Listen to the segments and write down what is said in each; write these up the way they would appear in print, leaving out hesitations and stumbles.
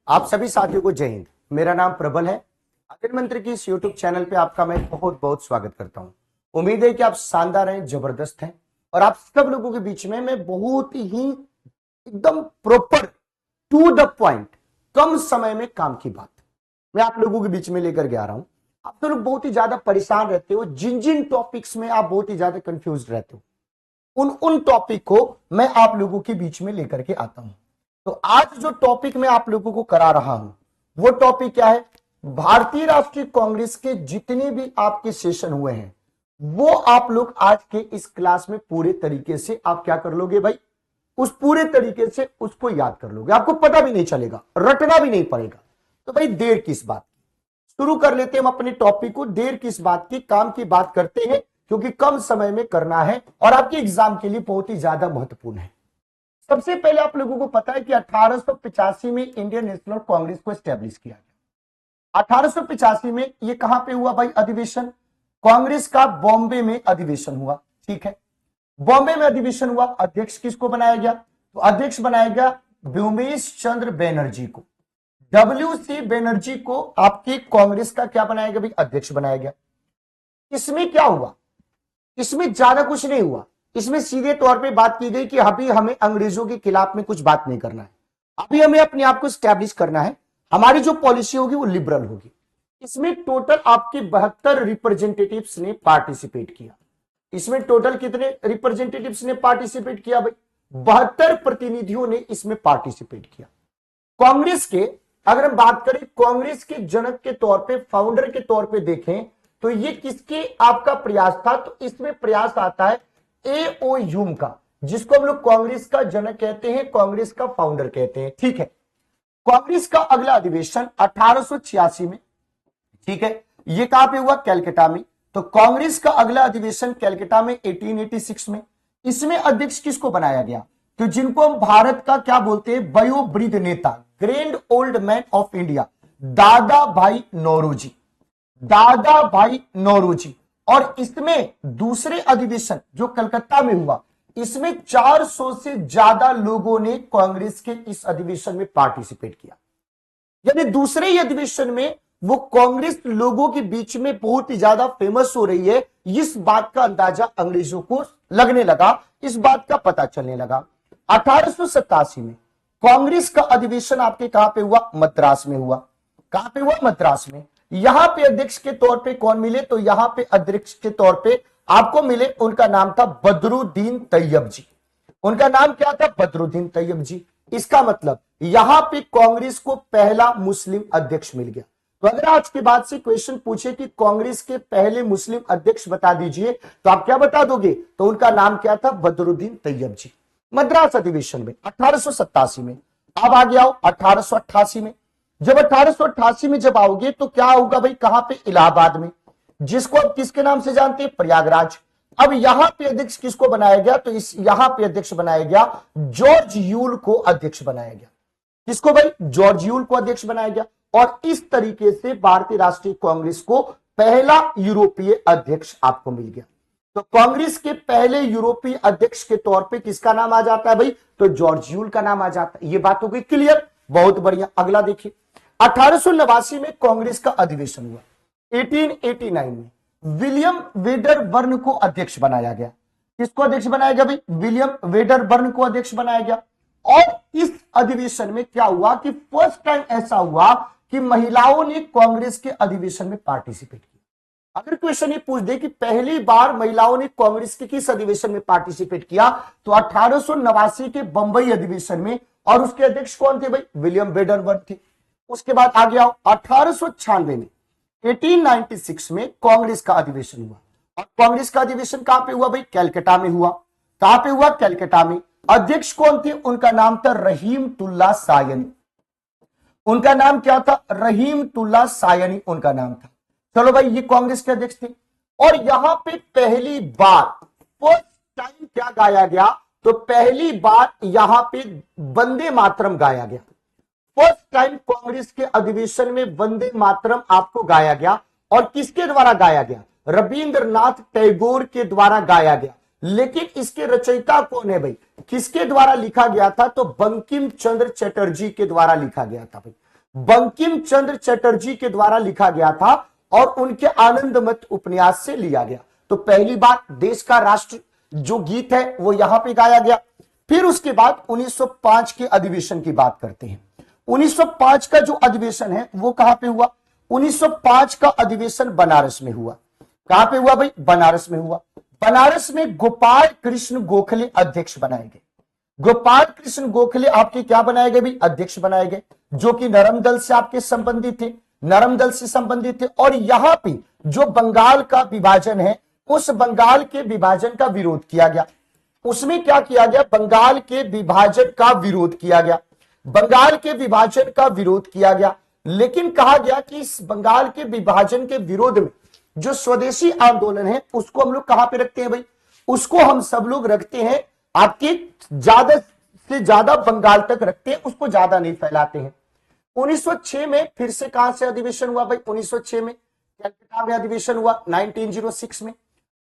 आप सभी साथियों को जय हिंद। मेरा नाम प्रबल है। अग्नि मंत्र की इस यूट्यूब चैनल पे आपका मैं बहुत बहुत स्वागत करता हूं। उम्मीद है कि आप शानदार हैं, जबरदस्त हैं और आप सब लोगों के बीच में मैं बहुत ही एकदम प्रॉपर टू द पॉइंट कम समय में काम की बात मैं आप लोगों के बीच में लेकर के आ रहा हूं। आप तो लोग बहुत ही ज्यादा परेशान रहते हो, जिन जिन टॉपिक्स में आप बहुत ही ज्यादा कंफ्यूज रहते हो, उन टॉपिक को मैं आप लोगों के बीच में लेकर के आता हूं। तो आज जो टॉपिक मैं आप लोगों को करा रहा हूं वो टॉपिक क्या है? भारतीय राष्ट्रीय कांग्रेस के जितने भी आपके सेशन हुए हैं वो आप लोग आज के इस क्लास में पूरे तरीके से आप क्या कर लोगे भाई? उस पूरे तरीके से उसको याद कर लोगे, आपको पता भी नहीं चलेगा, रटना भी नहीं पड़ेगा। तो भाई देर किस बात की, शुरू कर लेते हैं हम अपने टॉपिक को। देर किस बात की, काम की बात करते हैं, क्योंकि कम समय में करना है और आपके एग्जाम के लिए बहुत ही ज्यादा महत्वपूर्ण है। सबसे पहले आप लोगों को पता है कि 1885 में इंडियन नेशनल कांग्रेस को एस्टेब्लिश किया गया। 1885 में ये कहां पे हुआ भाई अधिवेशन? कांग्रेस का बॉम्बे में अधिवेशन हुआ। ठीक है, बॉम्बे में अधिवेशन हुआ। अध्यक्ष किसको बनाया गया? तो अध्यक्ष बनाया गया व्योमेश चंद्र बैनर्जी को। WC बैनर्जी को आपकी कांग्रेस का क्या बनाया गया भाई? अध्यक्ष बनाया गया। इसमें क्या हुआ? इसमें ज्यादा कुछ नहीं हुआ। इसमें सीधे तौर पे बात की गई कि अभी हमें अंग्रेजों के खिलाफ में कुछ बात नहीं करना है, अभी हमें अपने आप को स्टैब्लिश करना है, हमारी जो पॉलिसी होगी वो लिबरल होगी। इसमें टोटल आपके 72 रिप्रेजेंटेटिव्स ने पार्टिसिपेट किया। इसमें टोटल कितने रिप्रेजेंटेटिव्स ने पार्टिसिपेट किया भाई? 72 प्रतिनिधियों ने इसमें पार्टिसिपेट किया। कांग्रेस के अगर हम बात करें, कांग्रेस के जनक के तौर पे, फाउंडर के तौर पे देखें तो ये किसके आपका प्रयास था? तो इसमें प्रयास आता है A.O. ह्यूम का, जिसको हम लोग कांग्रेस का जनक कहते हैं, कांग्रेस का फाउंडर कहते हैं। ठीक है, कांग्रेस का अगला अधिवेशन 1886 में, ठीक है, ये कहां पे हुआ? कैलकाटा में। तो कांग्रेस का अगला अधिवेशन कैलकाटा में 1886 में। इसमें अध्यक्ष किसको बनाया गया? तो जिनको हम भारत का क्या बोलते हैं, वयोवृद्ध नेता, grand old man of India, दादा भाई नौरोजी, दादा भाई नौरोजी। और इसमें दूसरे अधिवेशन जो कलकत्ता में हुआ, इसमें 400 से ज्यादा लोगों ने कांग्रेस के इस अधिवेशन में पार्टिसिपेट किया। यानी दूसरे ही अधिवेशन में वो कांग्रेस लोगों के बीच में बहुत ही ज्यादा फेमस हो रही है। इस बात का अंदाजा अंग्रेजों को लगने लगा, इस बात का पता चलने लगा। 1887 में कांग्रेस का अधिवेशन आपके कहां पे हुआ? मद्रास में हुआ। कहां पे हुआ? मद्रास में। यहां पे अध्यक्ष के तौर पे कौन मिले? तो यहां पे अध्यक्ष के तौर पे आपको मिले, उनका नाम था बदरुद्दीन तैयब जी। उनका नाम क्या था? बदरुद्दीन तैयब जी। इसका मतलब यहां पे कांग्रेस को पहला मुस्लिम अध्यक्ष मिल गया। तो अगर आज के बाद से क्वेश्चन पूछे कि कांग्रेस के पहले मुस्लिम अध्यक्ष बता दीजिए, तो आप क्या बता दोगे? तो उनका नाम क्या था? बदरुद्दीन तैयब जी। मद्रास अधिवेशन में 1887 में। अब आ गया 1888 में। जब 1888 में जब आओगे तो क्या होगा भाई? कहां पे? इलाहाबाद में, जिसको अब किसके नाम से जानते हैं? प्रयागराज। अब यहां पे अध्यक्ष किसको बनाया गया? तो इस यहां पे अध्यक्ष बनाया गया जॉर्ज यूल को अध्यक्ष बनाया गया। किसको भाई? जॉर्ज यूल को अध्यक्ष बनाया गया। और इस तरीके से भारतीय राष्ट्रीय कांग्रेस को पहला यूरोपीय अध्यक्ष आपको मिल गया। तो कांग्रेस के पहले यूरोपीय अध्यक्ष के तौर पे किसका नाम आ जाता है भाई? तो जॉर्ज यूल का नाम आ जाता है। ये बात हो गई क्लियर, बहुत बढ़िया। अगला देखिए, 1889 में कांग्रेस का अधिवेशन हुआ। 1889 में विलियम वेडरबर्न को अध्यक्ष बनाया गया। किसको अध्यक्ष बनाया गया भाई? विलियम वेडरबर्न को अध्यक्ष बनाया गया। और इस अधिवेशन में क्या हुआ कि फर्स्ट टाइम ऐसा हुआ कि महिलाओं ने कांग्रेस के अधिवेशन में पार्टिसिपेट किया। अगर क्वेश्चन ये पूछ दे कि पहली बार महिलाओं ने कांग्रेस के किस अधिवेशन में पार्टिसिपेट किया, तो 1889 के बंबई अधिवेशन में। और उसके अध्यक्ष कौन थे भाई? विलियम वेडरबर्न थे। उसके बाद आ गया 1896 में, 1896 में कांग्रेस का अधिवेशन हुआ। और कांग्रेस का अधिवेशन कहां पे हुआ भाई? कैलकाटा में हुआ। कहां पे हुआ? कैलकाटा में। अध्यक्ष कौन थे? उनका नाम था रहीमतुल्लाह सायनी। उनका नाम क्या था? रहीमतुल्लाह सायनी उनका नाम था। चलो भाई, ये कांग्रेस के अध्यक्ष थे। और यहां पे पहली बार फर्स्ट टाइम क्या गाया गया? तो पहली बार यहां पे वंदे मातरम गाया गया। फर्स्ट टाइम कांग्रेस के अधिवेशन में वंदे मातरम आपको गाया गया। और किसके द्वारा गाया गया? रविंद्रनाथ टैगोर के द्वारा गाया गया। लेकिन इसके रचयिता कौन है भाई? किसके द्वारा लिखा गया था? तो बंकिम चंद्र चटर्जी के द्वारा लिखा गया था भाई। बंकिम चंद्र चटर्जी के द्वारा लिखा गया था और उनके आनंदमठ उपन्यास से लिया गया। तो पहली बात, देश का राष्ट्र जो गीत है वो यहां पे गाया गया। फिर उसके बाद 1905 के अधिवेशन की बात करते हैं। 1905 का जो अधिवेशन है वो कहां पे हुआ? 1905 का अधिवेशन बनारस में हुआ। कहां पे हुआ भाई? बनारस में हुआ। बनारस में गोपाल कृष्ण गोखले अध्यक्ष बनाए गए। गोपाल कृष्ण गोखले आपके क्या बनाए गए भाई? अध्यक्ष बनाए गए, जो कि नरम दल से आपके संबंधित थे, नरम दल से संबंधित थे। और यहां पे जो बंगाल का विभाजन है, उस बंगाल के विभाजन का विरोध किया गया। उसमें क्या किया गया? बंगाल के विभाजन का विरोध किया गया। बंगाल के विभाजन का विरोध किया गया, लेकिन कहा गया कि इस बंगाल के विभाजन के विरोध में जो स्वदेशी आंदोलन है उसको हम लोग कहां पे रखते हैं भाई? उसको हम सब लोग रखते हैं आपके ज्यादा से ज्यादा बंगाल तक रखते हैं, उसको ज्यादा नहीं फैलाते हैं। 1906 में फिर से कहां से अधिवेशन हुआ भाई? 1906 में कलकत्ता में अधिवेशन हुआ। 1906 में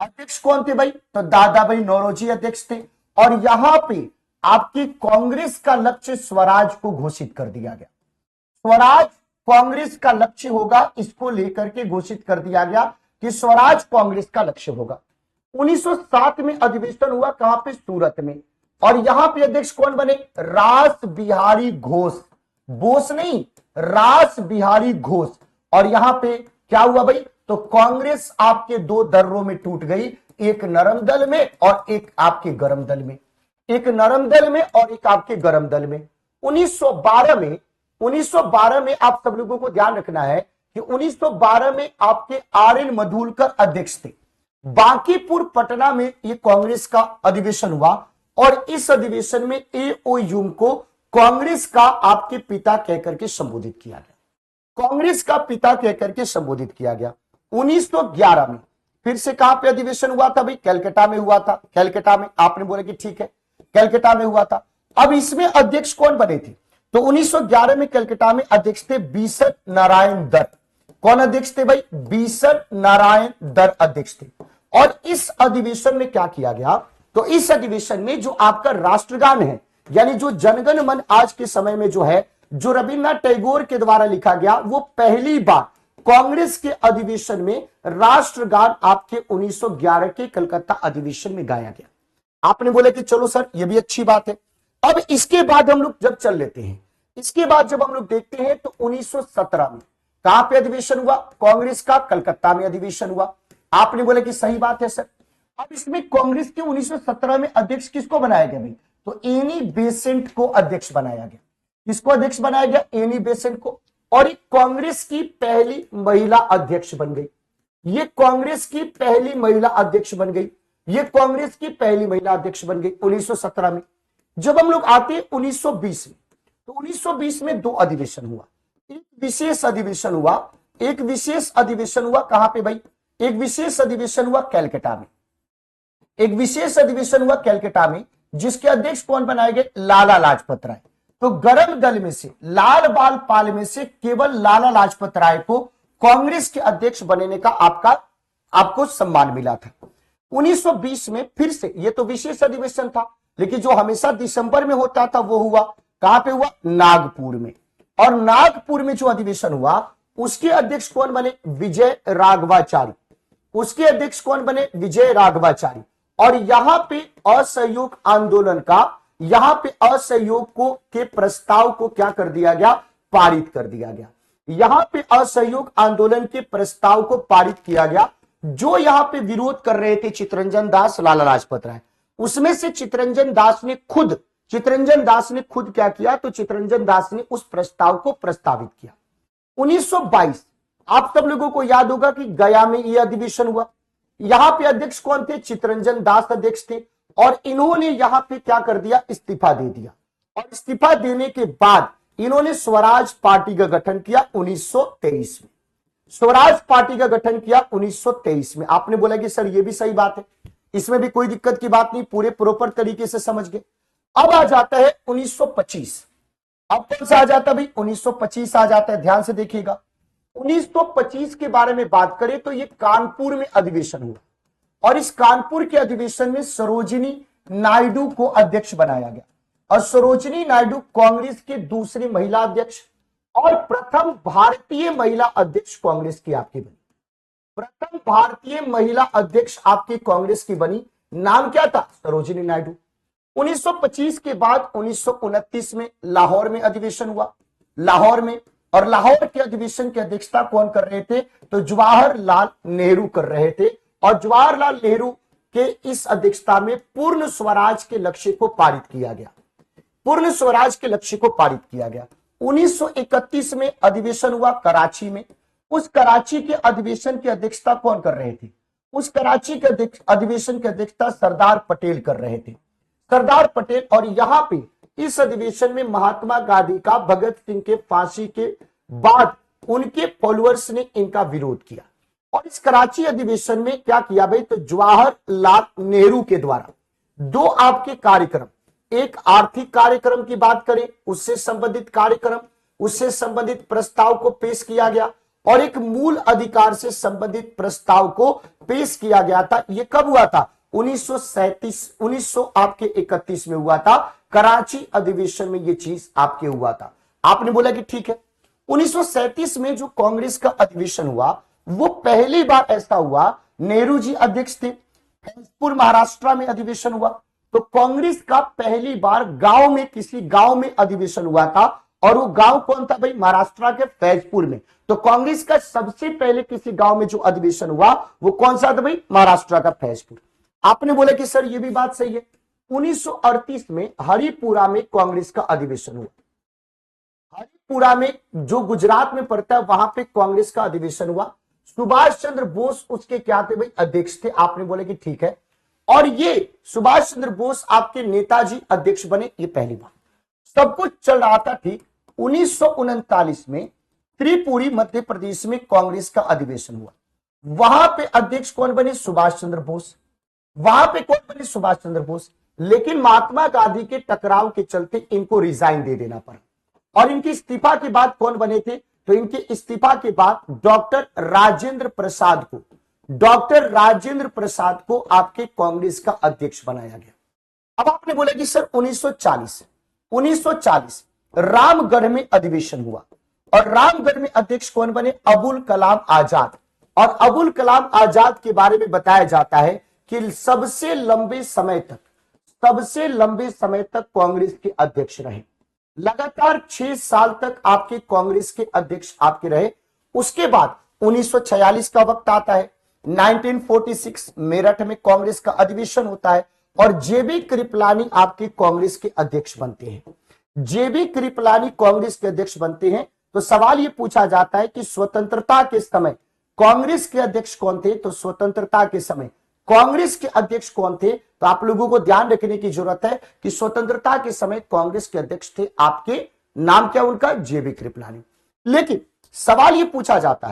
अध्यक्ष कौन थे भाई? तो दादा भाई नौरोजी अध्यक्ष थे। और यहां पे आपकी कांग्रेस का लक्ष्य स्वराज को घोषित कर दिया गया। स्वराज कांग्रेस का लक्ष्य होगा, इसको लेकर के घोषित कर दिया गया कि स्वराज कांग्रेस का लक्ष्य होगा। 1907 में अधिवेशन हुआ। कहां पे? सूरत में। और यहां पे अध्यक्ष कौन बने? रास बिहारी घोष। बोस नहीं, रास बिहारी घोष। और यहां पे क्या हुआ भाई? तो कांग्रेस आपके दो दर्रों में टूट गई, एक नरम दल में और एक आपके गरम दल में। एक नरम दल में और एक आपके गरम दल में। 1912 में आप सब लोगों को ध्यान रखना है कि 1912 में आपके आर.एन. मधुलकर अध्यक्ष थे। बांकीपुर पटना में ये कांग्रेस का अधिवेशन हुआ और इस अधिवेशन में ए.ओ. ह्यूम को कांग्रेस का आपके पिता कहकर के संबोधित किया गया। कांग्रेस का पिता कहकर के संबोधित किया गया। 1911 में फिर से कहां पे अधिवेशन हुआ था भाई? कलकत्ता में हुआ था। कलकत्ता में आपने बोला कि ठीक है, कलकत्ता में हुआ था। अब इसमें अध्यक्ष कौन बने थे? तो 1911 में कलकत्ता में अध्यक्ष थे बीसर नारायण दत्त। कौन अध्यक्ष थे भाई? बीसर नारायण दत्त अध्यक्ष थे। और इस अधिवेशन में क्या किया गया? तो इस अधिवेशन में जो आपका राष्ट्रगान है, यानी जो जनगण मन आज के समय में जो है, जो रविन्द्रनाथ टैगोर के द्वारा लिखा गया, वो पहली बार कांग्रेस के अधिवेशन में राष्ट्रगान आपके 1911 के कलकत्ता अधिवेशन में गाया गया। आपने बोला कि चलो सर ये भी अच्छी बात है। अब इसके बाद हम लोग जब चल लेते हैं, इसके बाद जब हम लोग देखते हैं तो 1917 में कहां पे अधिवेशन हुआ? कांग्रेस का कलकत्ता में अधिवेशन हुआ। आपने बोला कि सही बात है सर। अब इसमें कांग्रेस के 1917 में अध्यक्ष किसको बनाया गया भाई? तो एनी बेसेंट को अध्यक्ष बनाया गया। किसको अध्यक्ष बनाया गया? एनी बेसेंट को। और एक कांग्रेस की पहली महिला अध्यक्ष बन गई। ये कांग्रेस की पहली महिला अध्यक्ष बन गई। ये कांग्रेस की पहली महिला अध्यक्ष बन गई 1917 में। जब हम लोग आते हैं 1920 में, तो 1920 में दो अधिवेशन हुआ। एक विशेष अधिवेशन हुआ, एक विशेष अधिवेशन हुआ कहां पे भाई? एक विशेष अधिवेशन हुआ कलकत्ता में। एक विशेष अधिवेशन हुआ कलकत्ता में, जिसके अध्यक्ष कौन बनाए गए? लाला लाजपत राय। तो गरम दल में से, लाल बाल पाल में से केवल लाला लाजपत राय को कांग्रेस के अध्यक्ष बनने का आपको सम्मान मिला था। 1920 में फिर से, ये तो विशेष अधिवेशन था, लेकिन जो हमेशा दिसंबर में होता था वो हुआ कहां पे हुआ? नागपुर में। और नागपुर में जो अधिवेशन हुआ उसके अध्यक्ष कौन बने? विजय राघवाचारी। उसके अध्यक्ष कौन बने? विजय राघवाचारी। और यहां पे असहयोग आंदोलन का, यहां पे असहयोग को के प्रस्ताव को क्या कर दिया गया? पारित कर दिया गया। यहां पे असहयोग आंदोलन के प्रस्ताव को पारित किया गया। जो यहां पे विरोध कर रहे थे चित्तरंजन दास, लाला लाजपत राय, उसमें से चित्तरंजन दास ने खुद क्या किया? तो चित्तरंजन दास ने उस प्रस्ताव को प्रस्तावित किया। 1922 आप सब लोगों को याद होगा कि गया में यह अधिवेशन हुआ। यहां पे अध्यक्ष कौन थे? चित्तरंजन दास अध्यक्ष थे। और इन्होंने यहां पे क्या कर दिया? इस्तीफा दे दिया। और इस्तीफा देने के बाद इन्होंने स्वराज पार्टी का गठन किया 1923 में। स्वराज पार्टी का गठन किया 1923 में। आपने बोला कि सर ये भी सही बात है, इसमें भी कोई दिक्कत की बात नहीं, पूरे प्रॉपर तरीके से समझ गए। अब आ जाता है 1925। अब कौन सा आ जाता है भाई? 1925 आ जाता है। ध्यान से देखिएगा, 1925 के बारे में बात करें तो ये कानपुर में अधिवेशन हुआ। और इस कानपुर के अधिवेशन में सरोजिनी नायडू को अध्यक्ष बनाया गया। और सरोजिनी नायडू कांग्रेस के दूसरी महिला अध्यक्ष। और प्रथम भारतीय महिला अध्यक्ष कांग्रेस की आपकी बनी। प्रथम भारतीय महिला अध्यक्ष आपकी कांग्रेस की बनी, नाम क्या था? सरोजिनी नायडू। 1925 के बाद 1929 में लाहौर में अधिवेशन हुआ, लाहौर में। और लाहौर के अधिवेशन की अध्यक्षता कौन कर रहे थे? तो जवाहरलाल नेहरू कर रहे थे। और जवाहरलाल नेहरू के इस अध्यक्षता में पूर्ण स्वराज के लक्ष्य को पारित किया गया, पूर्ण स्वराज के लक्ष्य को पारित किया गया। 1931 में अधिवेशन हुआ कराची में। उस कराची के अधिवेशन की अध्यक्षता कौन कर रहे थे? उस कराची के अधिवेशन की अध्यक्षता सरदार पटेल कर रहे थे, सरदार पटेल। और यहां पे इस अधिवेशन में महात्मा गांधी का भगत सिंह के फांसी के बाद उनके फॉलोअर्स ने इनका विरोध किया। और इस कराची अधिवेशन में क्या किया भाई? तो जवाहरलाल नेहरू के द्वारा दो आपके कार्यक्रम, एक आर्थिक कार्यक्रम की बात करें, उससे संबंधित कार्यक्रम, उससे संबंधित प्रस्ताव को पेश किया गया। और एक मूल अधिकार से संबंधित प्रस्ताव को पेश किया गया था। यह कब हुआ था? 1931 में हुआ था। कराची अधिवेशन में यह चीज आपके हुआ था। आपने बोला कि ठीक है। 1937 में जो कांग्रेस का अधिवेशन हुआ, वो पहली बार ऐसा हुआ, नेहरू जी अध्यक्ष थे, फैजपुर महाराष्ट्र में अधिवेशन हुआ। तो कांग्रेस का पहली बार गांव में, किसी गांव में अधिवेशन हुआ था। और वो गांव कौन था भाई? महाराष्ट्र के फैजपुर में। तो कांग्रेस का सबसे पहले किसी गांव में जो अधिवेशन हुआ वो कौन सा था भाई? महाराष्ट्र का फैजपुर। आपने बोला कि सर ये भी बात सही है। 1938 में हरिपुरा में कांग्रेस का अधिवेशन हुआ। हरिपुरा में जो गुजरात में पड़ता है, वहां पे कांग्रेस का अधिवेशन हुआ। सुभाष चंद्र बोस उसके क्या थे भाई? अध्यक्ष थे। आपने बोले कि ठीक है। और ये सुभाष चंद्र बोस आपके नेताजी अध्यक्ष बने, ये पहली बार। सब कुछ चल रहा था ठीक। 1939 में त्रिपुरी मध्य प्रदेश में कांग्रेस का अधिवेशन हुआ। वहां पे अध्यक्ष कौन बने? सुभाष चंद्र बोस। वहां पे कौन बने? सुभाष चंद्र बोस। लेकिन महात्मा गांधी के टकराव के चलते इनको रिजाइन दे देना पड़ा। और इनकी इस्तीफा के बाद कौन बने थे? तो इनके इस्तीफा के बाद डॉक्टर राजेंद्र प्रसाद को, डॉक्टर राजेंद्र प्रसाद को आपके कांग्रेस का अध्यक्ष बनाया गया। अब आपने बोला कि सर 1940 रामगढ़ में अधिवेशन हुआ। और रामगढ़ में अध्यक्ष कौन बने? अबुल कलाम आजाद। और अबुल कलाम आजाद के बारे में बताया जाता है कि सबसे लंबे समय तक कांग्रेस के अध्यक्ष रहे। लगातार 6 साल तक आपके कांग्रेस के अध्यक्ष आपके रहे। उसके बाद 1946 का वक्त आता है। 1946 मेरठ में कांग्रेस का अधिवेशन होता है। और जेबी कृपलानी आपके कांग्रेस के अध्यक्ष बनते हैं। जेबी कृपलानी कांग्रेस के अध्यक्ष बनते हैं। तो सवाल यह पूछा जाता है कि स्वतंत्रता के समय कांग्रेस के अध्यक्ष कौन थे? तो स्वतंत्रता के समय कांग्रेस के अध्यक्ष कौन थे? तो आप लोगों को ध्यान रखने की जरूरत है कि स्वतंत्रता के समय कांग्रेस के अध्यक्ष थे आपके, नाम क्या उनका? जेबी कृपलानी। लेकिन सवाल यह पूछा जाता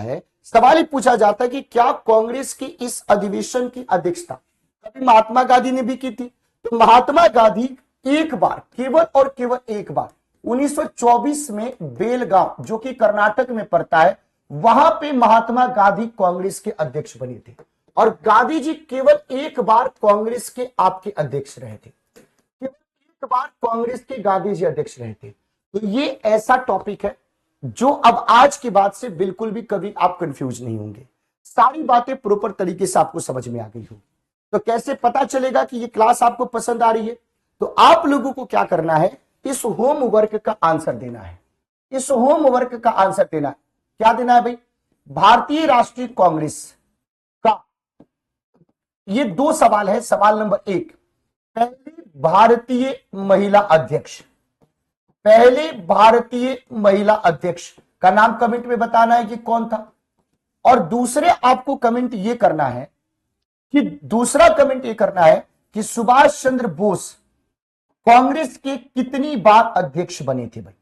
है कि क्या कांग्रेस की इस अधिवेशन की अध्यक्षता कभी महात्मा गांधी ने भी की थी? तो महात्मा गांधी एक बार, केवल और केवल एक बार 1924 में बेलगांव, जो कि कर्नाटक में पड़ता है, वहां पे महात्मा गांधी कांग्रेस के अध्यक्ष बने थे। और गांधी जी केवल एक बार कांग्रेस के आपके अध्यक्ष रहे थे, केवल एक बार कांग्रेस के गांधी जी अध्यक्ष रहे थे। तो ये ऐसा टॉपिक है जो अब आज के बाद से बिल्कुल भी कभी आप कंफ्यूज नहीं होंगे। सारी बातें प्रॉपर तरीके से आपको समझ में आ गई हो। तो कैसे पता चलेगा कि ये क्लास आपको पसंद आ रही है? तो आप लोगों को क्या करना है? इस होमवर्क का आंसर देना है। इस होमवर्क का आंसर देना है। क्या देना है भाई? भारतीय राष्ट्रीय कांग्रेस का ये 2 सवाल है। सवाल नंबर 1, पहली भारतीय महिला अध्यक्ष, पहले भारतीय महिला अध्यक्ष का नाम कमेंट में बताना है कि कौन था। और दूसरे आपको कमेंट ये करना है कि दूसरा कमेंट ये करना है कि सुभाष चंद्र बोस कांग्रेस के कितनी बार अध्यक्ष बने थे भाई?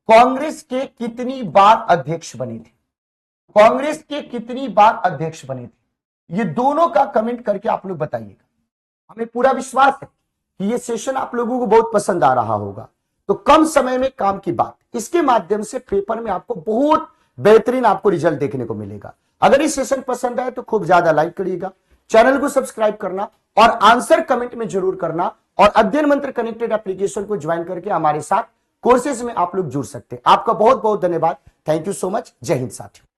कांग्रेस के कितनी बार अध्यक्ष बने थे? कांग्रेस के कितनी बार अध्यक्ष बने थे? ये दोनों का कमेंट करके आप लोग बताइएगा। हमें पूरा विश्वास है कि ये सेशन आप लोगों को बहुत पसंद आ रहा होगा। तो कम समय में काम की बात, इसके माध्यम से पेपर में आपको बहुत बेहतरीन आपको रिजल्ट देखने को मिलेगा। अगर ये सेशन पसंद आए तो खूब ज्यादा लाइक करिएगा, चैनल को सब्सक्राइब करना और आंसर कमेंट में जरूर करना। और अध्ययन मंत्र कनेक्टेड एप्लीकेशन को ज्वाइन करके हमारे साथ कोर्सेज में आप लोग जुड़ सकते हैं। आपका बहुत बहुत धन्यवाद। Thank you so much. जय हिंद साथियों।